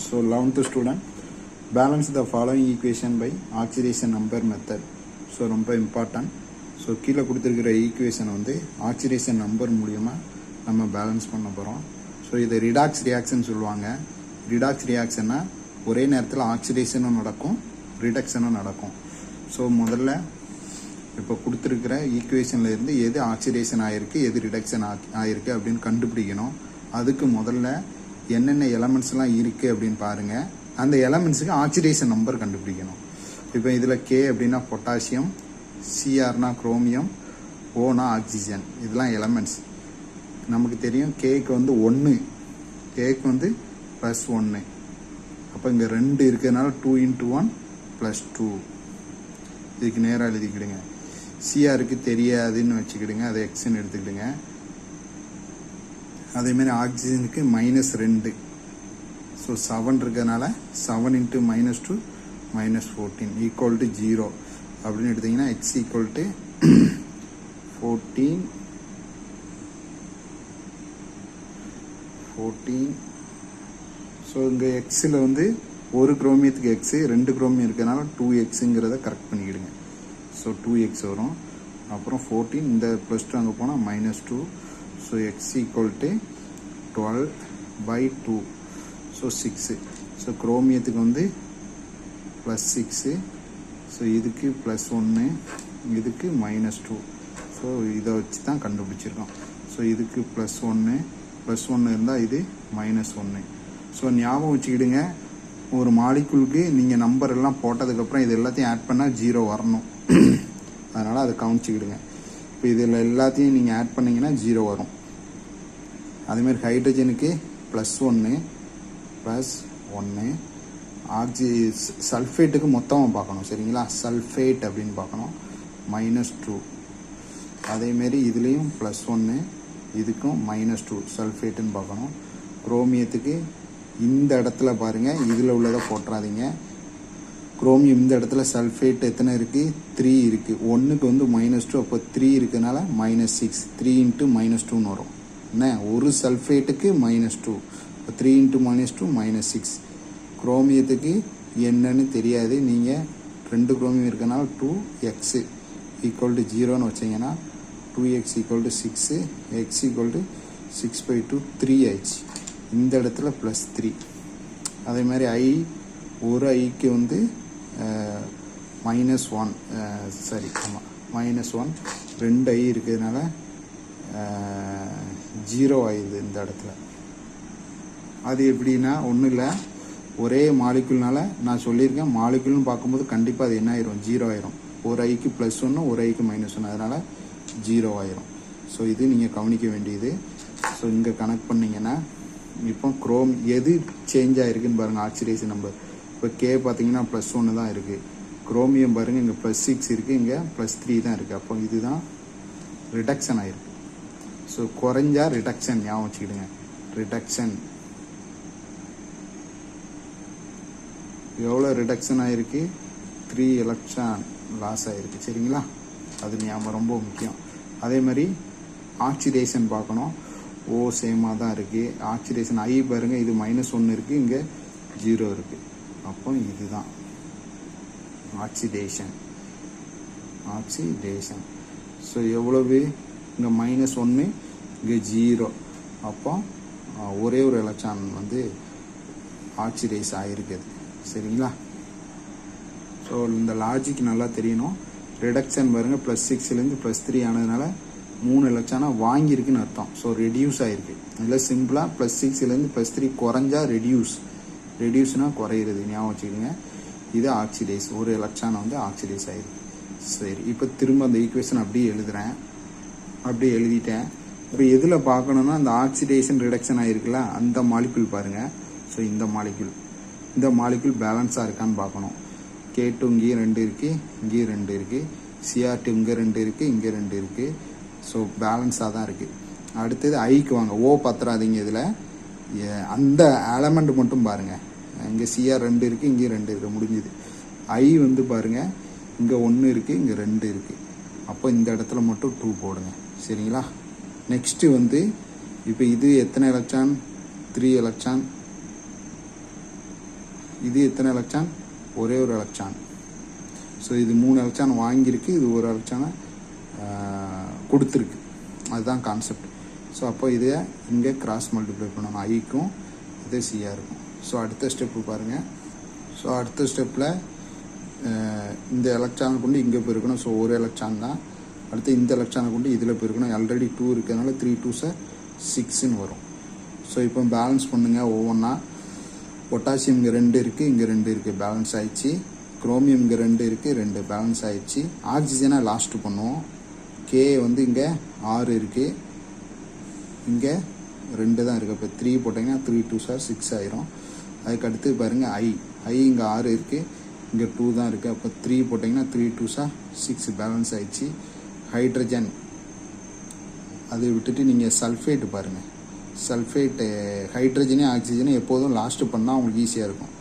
So 11th student, balance the following equation by oxidation number method. So ரொம்ப important. So கீழே கொடுத்துருக்கிற equation வந்து oxidation number மூலியமாக நம்ம பேலன்ஸ் பண்ண போகிறோம். ஸோ இதை ரிடாக்ஸ் ரியாக்ஷன் சொல்லுவாங்க. ரிடாக்ஸ் ரியாக்ஷன்னா ஒரே நேரத்தில் ஆக்சிடேஷனும் நடக்கும், ரிடக்ஷனும் நடக்கும். ஸோ முதல்ல இப்போ கொடுத்துருக்கிற ஈக்குவேஷனில் இருந்து எது ஆக்சிடேஷன் ஆகிருக்கு, எது ரிடக்ஷன் ஆகிருக்கு அப்படின்னு கண்டுபிடிக்கணும். அதுக்கு முதல்ல என்னென்ன எலமெண்ட்ஸ்லாம் இருக்குது அப்படின்னு பாருங்கள். அந்த எலமெண்ட்ஸுக்கு ஆக்சிடேஷன் நம்பர் கண்டுபிடிக்கணும். இப்போ இதில் கே அப்படின்னா பொட்டாசியம், சிஆர்னா குரோமியம், ஓனா ஆக்சிஜன். இதெல்லாம் எலமெண்ட்ஸ். நமக்கு தெரியும் கேக்கு வந்து 1, கேக்கு வந்து +1. அப்போ இங்கே 2 இருக்கிறதுனால 2 × 1 +2. இதுக்கு நேராக எழுதிக்கிடுங்க. சிஆருக்கு தெரியாதுன்னு வச்சுக்கிடுங்க, அதை எக்ஸ்ன்னு எடுத்துக்கிடுங்க. அதேமாதிரி ஆக்சிஜனுக்கு -2. ஸோ 7 இருக்கிறதுனால 7 × -2 -14 = 0 அப்படின்னு எடுத்தீங்கன்னா x = 14. ஸோ இங்கே எக்ஸில் வந்து ஒரு குரோமியத்துக்கு எக்ஸு, 2 குரோமியம் இருக்கிறதுனால 2xங்கிறத கரெக்ட் பண்ணிக்கிடுங்க. ஸோ 2x வரும். அப்புறம் 14, இந்த +2 அங்கே போனால் -2. So x = 12/2. ஸோ 6. ஸோ குரோமியத்துக்கு வந்து +6. ஸோ இதுக்கு +1, இதுக்கு -2. ஸோ இதை வச்சு தான் கண்டுபிடிச்சிருக்கோம். ஸோ இதுக்கு +1 இருந்தால் இது -1. ஸோ ஞாபகம் வச்சுக்கிடுங்க, ஒரு மாலிகுலுக்கு நீங்கள் நம்பர் எல்லாம் போட்டதுக்கப்புறம் இது எல்லாத்தையும் ஆட் பண்ணால் 0 வரணும். அதனால் அதை கவனிச்சிக்கிடுங்க. இப்போ இதில் எல்லாத்தையும் நீங்கள் ஆட் பண்ணிங்கன்னா 0 வரும். அதேமாதிரி ஹைட்ரஜனுக்கு +1 சல்ஃபேட்டுக்கு மொத்தமாக பார்க்கணும், சரிங்களா? சல்ஃபேட் அப்படின்னு பார்க்கணும், -2. அதேமாரி இதுலேயும் +1, இதுக்கும் -2 சல்ஃபேட்டுன்னு பார்க்கணும். குரோமியத்துக்கு இந்த இடத்துல பாருங்கள், இதில் உள்ளதை போட்டுறாதீங்க. குரோமியம் இந்த இடத்துல சல்ஃபேட் எத்தனை இருக்குது? 3 இருக்குது. 1க்கு வந்து -2, அப்போ 3 இருக்கிறதுனால -6. 3 × -2ன்னு வரும். என்ன, ஒரு சல்ஃபேட்டுக்கு -2, 3 × -2 -6. குரோமியத்துக்கு என்னன்னு தெரியாது, நீங்கள் 2 குரோமியம் இருக்கனால 2x = 0ன்னு வச்சிங்கன்னா 2x = 6, x = 6/2 3 ஆயிடுச்சு. இந்த இடத்துல +3. அதே மாதிரி ஒரு ஐக்கு வந்து -1, சரி ஆமாம் -1. 2 ஐ இருக்கிறதுனால 0 ஆயிடுது இந்த இடத்துல. அது எப்படின்னா ஒன்றும் இல்லை, ஒரே மாலிகுல்னால நான் சொல்லியிருக்கேன், மாலிகுல்னு பார்க்கும்போது கண்டிப்பாக அது என்ன ஆயிரும்? 0 ஆயிரும். ஒரு ஐக்கு +1, ஒரு ஐக்கு -1, அதனால் 0 ஆயிரும். ஸோ இது நீங்கள் கவனிக்க வேண்டியது. ஸோ இங்கே கனெக்ட் பண்ணிங்கன்னா இப்போ எது சேஞ்ச் ஆகிருக்குன்னு பாருங்கள், ஆக்சிடேஷன் நம்பர். இப்போ கே பார்த்தீங்கன்னா +1 தான் இருக்குது. குரோமியம் பாருங்கள், இங்கே +6 இருக்குது, இங்கே +3 தான் இருக்குது. அப்போ இதுதான் ரிடக்ஷன் ஆகிருக்கு. ஸோ குறைஞ்சா ரிடக்ஷன் ஞாபகம் வச்சுக்கிடுங்க. ரிடக்ஷன் எவ்வளோ ரிடக்ஷன் ஆகிருக்கு? 3 எலக்ட்ரான் லாஸ் ஆகிருக்கு, சரிங்களா? அது ஞாபகம் ரொம்ப முக்கியம். அதே மாதிரி ஆக்சிடேஷன் பார்க்கணும். சேமாக தான் இருக்குது. ஆக்சிடேஷன் பாருங்கள், இது -1 இருக்குது, இங்கே 0 இருக்குது. அப்போ இதுதான் ஆக்சிடேஷன். ஸோ எவ்வளவு? இங்கே -1, இங்கே 0. அப்போ ஒரே ஒரு எலக்ட்ரான் வந்து ஆக்சிடைஸ் ஆகிருக்குது, சரிங்களா? ஸோ இந்த லாஜிக் நல்லா தெரியணும். ரிடக்ஷன் பாருங்கள், +6லேருந்து +3 ஆனதுனால 3 எலக்ட்ரானாக வாங்கியிருக்குன்னு அர்த்தம். ஸோ ரெடியூஸ் ஆகிருக்கு. இதில் சிம்பிளாக +6லேருந்து +3 குறைஞ்சா ரெடியூஸ்னால் குறையிறது, ஞாபகம் வச்சுக்கிடுங்க. இது ஆக்சிடைஸ், ஒரு எலக்ட்ரான் வந்து ஆக்சிடைஸ் ஆகிருக்கு. சரி, இப்போ திரும்ப அந்த ஈக்குவேஷன் அப்படியே எழுதிட்டேன். இப்போ எதில் பார்க்கணுன்னா அந்த ஆக்சிடேஷன் ரிடக்ஷன் ஆகிருக்குல்ல, அந்த மாலிகுல் பாருங்கள். ஸோ இந்த மாலிகுல் பேலன்ஸாக இருக்கான்னு பார்க்கணும். K2 இங்கேயும் 2 இருக்குது, இங்கேயும் 2 இருக்குது. CR2 இங்கே 2 இருக்குது, இங்கே 2 இருக்குது. ஸோ பேலன்ஸாக தான் இருக்குது. அடுத்தது ஐக்கு வாங்க. பத்துறாதீங்க. இதில் அந்த எலமெண்ட் மட்டும் பாருங்கள். இங்கே CR 2 இருக்குது, இங்கேயும் 2 இருக்குது, முடிஞ்சுது. வந்து பாருங்கள், இங்கே 1 இருக்குது, இங்கே 2 இருக்குது. அப்போ இந்த இடத்துல மட்டும் 2 போடுங்க, சரிங்களா? நெக்ஸ்ட்டு வந்து இப்போ இது எத்தனை எலக்ட்ரான்? 3 எலக்ட்ரான். இது எத்தனை எலக்ட்ரான்? ஒரே ஒரு எலக்ட்ரான். ஸோ இது 3 எலக்ட்ரான் வாங்கியிருக்கு, இது ஒரு எலக்ட்ரானை கொடுத்துருக்கு. அதுதான் கான்செப்ட். ஸோ அப்போ இதை இங்கே கிராஸ் மல்டிப்ளை பண்ணணும், ஐக்கும் இதே சியாக இருக்கும். ஸோ அடுத்த ஸ்டெப்பு பாருங்கள். ஸோ அடுத்த ஸ்டெப்பில் இந்த எலக்ட்ரானை கொண்டு இங்கே போயிருக்கணும். ஸோ ஒரு எலக்ட்ரான் தான். அடுத்து இந்த எலக்ட்ரானை கொண்டு இதில் போயிருக்கணும். ஆல்ரெடி 2 இருக்கிறதுனால 3 2s 6ன்னு வரும். ஸோ இப்போ பேலன்ஸ் பண்ணுங்கள் ஒவ்வொன்றா. பொட்டாசியம் இங்கே 2 இருக்குது, இங்கே 2 இருக்குது, பேலன்ஸ் ஆயிடுச்சு. குரோமியம் இங்கே 2 இருக்குது, 2 பேலன்ஸ் ஆயிடுச்சு. ஆக்சிஜனை லாஸ்ட்டு பண்ணுவோம். கே வந்து இங்கே 6 இருக்குது, இங்கே 2 தான் இருக்குது. இப்போ 3 போட்டிங்கன்னா 3 2s 6 ஆயிரும். அதுக்கு அடுத்து பாருங்கள் ஐ இங்கே 6 இருக்குது, இங்கே 2 தான் இருக்குது. அப்போ 3 போட்டிங்கன்னா 3 2s 6 பேலன்ஸ் ஆயிடுச்சு. ஹைட்ரஜன் அதை விட்டுட்டு நீங்கள் சல்ஃபேட்டு பாருங்கள். சல்ஃபேட்டு ஹைட்ரஜனே ஆக்சிஜனே எப்போதும் லாஸ்ட்டு பண்ணால் அவங்களுக்கு ஈஸியாக இருக்கும்.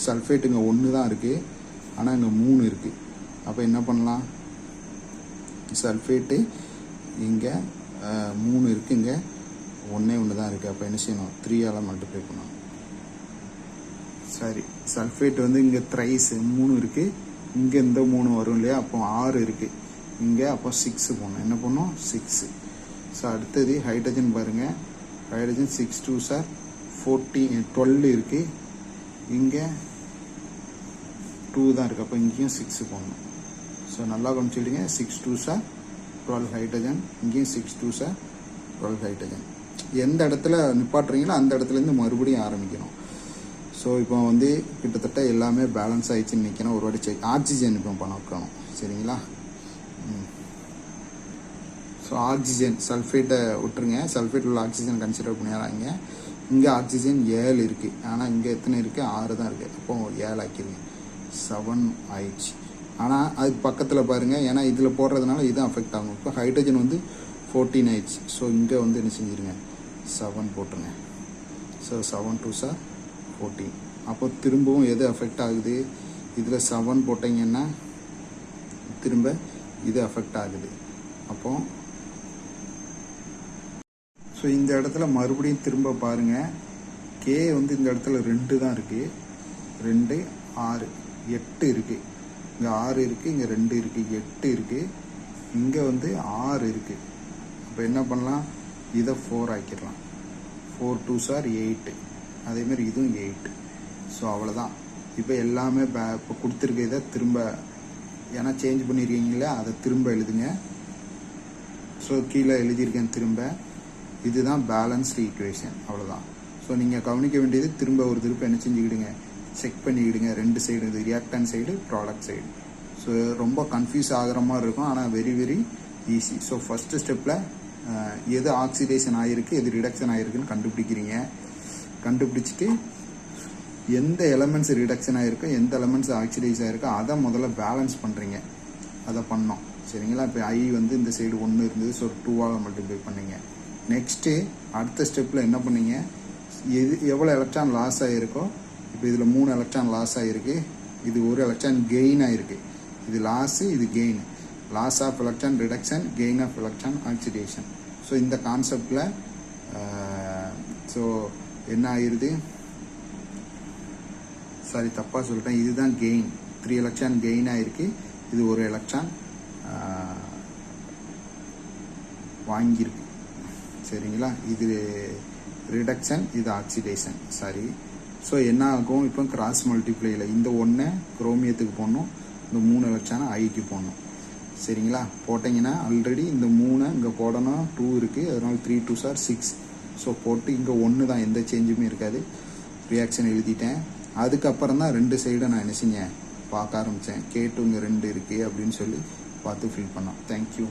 சல்ஃபேட் இங்கே 1 தான் இருக்குது, ஆனால் இங்கே 3 இருக்குது. அப்போ என்ன பண்ணலாம்? சல்ஃபேட்டு இங்கே 3 இருக்குது, இங்கே 1 தான் இருக்குது. அப்போ என்ன செய்யணும்? 3ஆல் மல்டிப்ளை பண்ணணும். சரி, சல்ஃபேட் வந்து இங்கே த்ரைஸ் 3 இருக்குது, இங்கே இந்த 3 வரும் இல்லையா? அப்போ 6 இருக்குது, இங்கே அப்போ 6 போடணும். என்ன பண்ணணும்? 6. ஸோ அடுத்தது ஹைட்ரஜன் பாருங்கள். ஹைட்ரஜன் 6 2s 12 இருக்குது, இங்கே 2 தான் இருக்குது. அப்போ இங்கேயும் 6 போடணும். ஸோ நல்லா கவனிச்சுடுங்க. 6 2s 12 ஹைட்ரஜன், இங்கேயும் 6 2s 12 ஹைட்ரஜன். எந்த இடத்துல நிப்பாட்டுறீங்களோ அந்த இடத்துலேருந்து மறுபடியும் ஆரம்பிக்கணும். ஸோ இப்போ வந்து கிட்டத்தட்ட எல்லாமே பேலன்ஸ் ஆகிடுச்சுன்னு நிற்கணும். ஒரு வாட்டி செக். ஆக்சிஜன் இப்போ பார்க்கணும், சரிங்களா? ஸோ ஆக்சிஜன் சல்ஃபேட்டை விட்டுருங்க. சல்ஃபேட் உள்ள ஆக்சிஜன் கன்சிடர் பண்ணிடுறாங்க. இங்கே ஆக்சிஜன் 7 இருக்குது, ஆனால் இங்கே எத்தனை இருக்குது? 6 தான் இருக்குது. அப்போ 7 ஆக்கிடுங்க. 7 ஆயிடுச்சு. ஆனால் அதுக்கு பக்கத்தில் பாருங்கள், ஏன்னா இதில் போடுறதுனால இது அஃபெக்ட் ஆகும். இப்போ ஹைட்ரஜன் வந்து 14 ஆயிடுச்சு. ஸோ இங்கே வந்து என்ன செஞ்சுருங்க? 7 போட்டுருங்க. So 7 2s 14. அப்போ திரும்பவும் எது அஃபெக்ட் ஆகுது? இதில் 7 போட்டிங்கன்னா திரும்ப இது அஃபெக்ட் ஆகுது. அப்போ ஸோ இந்த இடத்துல மறுபடியும் திரும்ப பாருங்கள். கே வந்து இந்த இடத்துல 2 தான் இருக்குது, 2 6 8 இருக்குது, இங்கே 6 இருக்குது, இங்கே 2 இருக்குது, 8 இருக்குது, இங்கே வந்து 6 இருக்குது. அப்போ என்ன பண்ணலாம்? இதை 4 ஆக்கிடலாம். 4 2s 8. அதேமாரி இதுவும் 8. ஸோ அவ்வளோதான். இப்போ எல்லாமே இப்போ கொடுத்துருக்க இதை திரும்ப, ஏன்னா சேஞ்ச் பண்ணியிருக்கீங்களே அதை திரும்ப எழுதுங்க. ஸோ கீழே எழுதியிருக்கேன் திரும்ப. இதுதான் பேலன்ஸ்டு ஈக்குவேஷன், அவ்வளோதான். ஸோ நீங்கள் கவனிக்க வேண்டியது திரும்ப ஒரு திருப்ப என்ன செஞ்சுக்கிடுங்க? செக் பண்ணிக்கிடுங்க 2 சைடு, இது ரியாக்டன் சைடு, ப்ராடக்ட் சைடு. ஸோ ரொம்ப கன்ஃபியூஸ் ஆகிற மாதிரி இருக்கும், ஆனால் very very easy. So first ஸ்டெப்பில் எது ஆக்சிடேஷன் ஆகிருக்கு, எது ரிடக்ஷன் ஆகிருக்குன்னு கண்டுபிடிக்கிறீங்க. கண்டுபிடிச்சிட்டு எந்த எலமெண்ட்ஸ் ரிடக்ஷன் ஆகிருக்கோ, எந்த எலமெண்ட்ஸ் ஆக்சிடைஸ் ஆகிருக்கோ அதை முதல்ல பேலன்ஸ் பண்ணுறீங்க. அதை பண்ணோம், சரிங்களா? இப்போ ஐ வந்து இந்த சைடு 1 இருந்தது, ஸோ 2ஆல் மல்டிப்ளை பண்ணிங்க. நெக்ஸ்ட்டு அடுத்த ஸ்டெப்பில் என்ன பண்ணீங்க? எவ்வளோ எலக்ட்ரான் லாஸ் ஆகிருக்கோ, இப்போ இதில் 3 எலக்ட்ரான் லாஸ் ஆகிருக்கு, இது ஒரு எலக்ட்ரான் கெயின் ஆகிருக்கு. இது லாஸு, இது gain. Loss of electron reduction, gain of electron oxidation. So இந்த கான்செப்டில் ஸோ என்ன ஆகிருது? சாரி, தப்பாக சொல்லிட்டேன். இதுதான் கெயின். 3 எலக்ட்ரான் கெயின் ஆகிருக்கு, இது ஒரு எலக்ட்ரான் வாங்கியிருக்கு, சரிங்களா? இது ரிடக்ஷன், இது ஆக்சிடேஷன். சரி, ஸோ என்ன ஆகும்? இப்போ கிராஸ் மல்டிப்ளையில் இந்த 1 குரோமியத்துக்கு போடணும், இந்த 3 எலக்ட்ரானை ஐக்கு போடணும், சரிங்களா? போட்டிங்கன்னா ஆல்ரெடி இந்த 3 இங்கே போடணும், 2 இருக்குது, அதனால் 3 2s 6. ஸோ போட்டு இங்கே 1 தான், எந்த சேஞ்சுமே இருக்காது. ரியாக்ஷன் எழுதிட்டேன். அதுக்கப்புறம் தான் 2 சைடை நான் என்ன செஞ்சேன்? பார்க்க ஆரம்பித்தேன். K2 இங்கே 2 இருக்குது அப்படின்னு சொல்லி பார்த்து ஃபில் பண்ணோம். தேங்க்யூ.